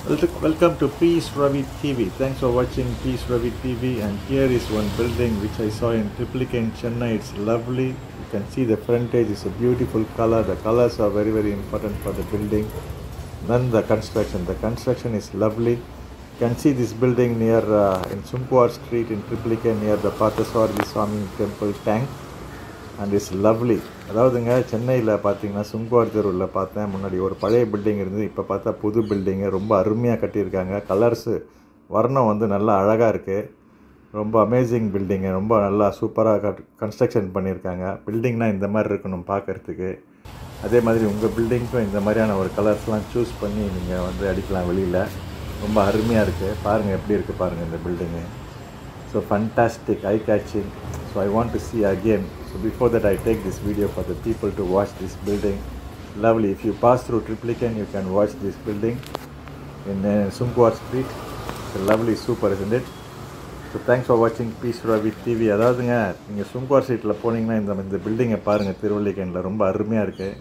Welcome to Peace Ravi TV. Thanks for watching Peace Ravi TV. And here is one building which I saw in Triplicane, Chennai. It's lovely. You can see the frontage is a beautiful color. The colors are very important for the building. Then the construction. The construction is lovely. You can see this building near in Sumkuar Street in Triplicane near the Pathaswari Swami Temple tank. And it's lovely. அதாவதுங்க சென்னையில் பார்த்தீங்கன்னா சுங்குவார் தெருவில் பார்த்தேன். முன்னாடி ஒரு பழைய building இருந்தது. இப்போ பார்த்தா புது பில்டிங்கு ரொம்ப அருமையாக கட்டியிருக்காங்க. கலர்ஸு வர்ணம் வந்து நல்லா அழகாக இருக்குது. ரொம்ப அமேசிங் பில்டிங்கு. ரொம்ப நல்லா சூப்பராக கன்ஸ்ட்ரக்ஷன் பண்ணியிருக்காங்க. பில்டிங்னால் இந்த மாதிரி இருக்கணும் பார்க்குறதுக்கு. அதே மாதிரி உங்கள் பில்டிங்க்கும் இந்த மாதிரியான ஒரு கலர்ஸ்லாம் சூஸ் பண்ணி நீங்கள் வந்து அடிக்கலாம் வெளியில். ரொம்ப அருமையாக இருக்குது. பாருங்கள் எப்படி இருக்குது பாருங்கள் இந்த building. So fantastic, I caching. So I want to see again. So before that I take this video for the people to watch this building. Lovely. If you pass through Triplicane you can watch this building in Sumkuar Street. It's a lovely, super, isn't it? So thanks for watching Peace Ravi TV. அதாவதுங்க நீங்கள் சுங்குவார் ஸ்ட்ரீட்டில் போனீங்கன்னா இந்த பில்டிங்கை பாருங்கள். திருவல்லிக்கேணியில் ரொம்ப அருமையாக இருக்குது.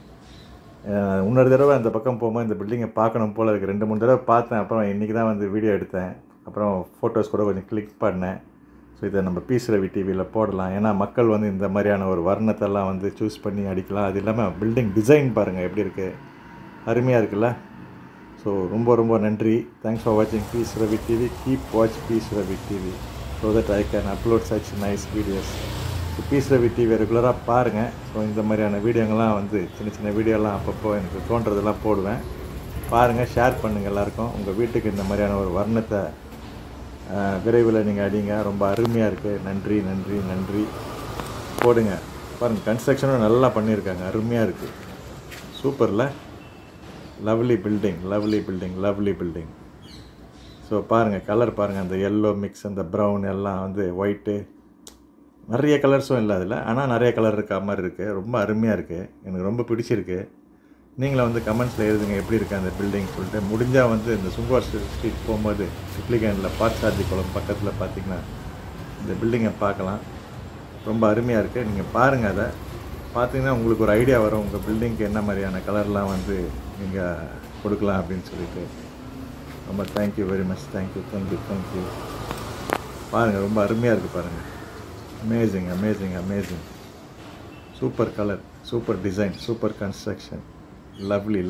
இன்னொரு தடவை அந்த பக்கம் போகும்போது இந்த பில்டிங்கை பார்க்கணும் போல் இருக்குது. 2-3 தடவை பார்த்தேன். அப்புறம் இன்றைக்கி தான் வந்து வீடியோ எடுத்தேன். அப்புறம் ஃபோட்டோஸ் கூட கொஞ்சம் கிளிக் பண்ணேன். ஸோ இதை நம்ம பீஸ் ரவி டிவியில் போடலாம். ஏன்னா மக்கள் வந்து இந்த மாதிரியான ஒரு வர்ணத்தெல்லாம் வந்து சூஸ் பண்ணி அடிக்கலாம். அது இல்லாமல் பில்டிங் டிசைன் பாருங்கள் எப்படி இருக்குது, அருமையாக இருக்குல்ல. ஸோ ரொம்ப நன்றி. தேங்க்ஸ் ஃபார் வாட்சிங் Peace Ravi TV. Keep watch Peace Ravi TV so that I can upload such nice videos. So Peace Ravi TV ரெகுலராக பாருங்கள். ஸோ இந்த மாதிரியான வீடியோங்கள்லாம் வந்து சின்ன வீடியோலாம் அப்பப்போ எனக்கு தோன்றதெல்லாம் போடுவேன். பாருங்கள், ஷேர் பண்ணுங்கள் எல்லாருக்கும். உங்கள் வீட்டுக்கு இந்த மாதிரியான ஒரு வர்ணத்தை விரைவில் நீங்கள் அடிங்க. ரொம்ப அருமையாக இருக்குது. நன்றி போடுங்க. பாருங்கள், கன்ஸ்ட்ரக்ஷனும் நல்லா பண்ணியிருக்காங்க. அருமையாக இருக்குது. சூப்பரில். Lovely building. ஸோ பாருங்கள், கலர் பாருங்கள். அந்த எல்லோ மிக்ஸ், அந்த ப்ரௌன் எல்லாம் வந்து ஒயிட்டு, நிறைய கலர்ஸும் இல்லை அதில். ஆனால் நிறைய கலர் இருக்க மாதிரி இருக்குது. ரொம்ப அருமையாக இருக்குது. எனக்கு ரொம்ப பிடிச்சிருக்கு. நீங்களும் வந்து கமெண்ட்ஸில் எழுதுங்க எப்படி இருக்குது அந்த பில்டிங் சொல்லிட்டு. முடிஞ்சால் வந்து இந்த சுங்குவார் ஸ்ட்ரீட் போகும்போது ட்ரிப்ளிகேனில் பார்த்தசாரதி குளம் பக்கத்தில் பார்த்திங்கன்னா இந்த பில்டிங்கை பார்க்கலாம். ரொம்ப அருமையாக இருக்குது. நீங்கள் பாருங்கள். அதை பார்த்திங்கன்னா உங்களுக்கு ஒரு ஐடியா வரும் உங்கள் பில்டிங்க்கு என்ன மாதிரியான கலர்லாம் வந்து நீங்கள் கொடுக்கலாம் அப்படின்னு சொல்லிட்டு. ரொம்ப தேங்க்யூ வெரி மச். தேங்க்யூ. பாருங்கள், ரொம்ப அருமையாக இருக்குது பாருங்கள். Amazing. Super colour, super design, super construction. Lovely.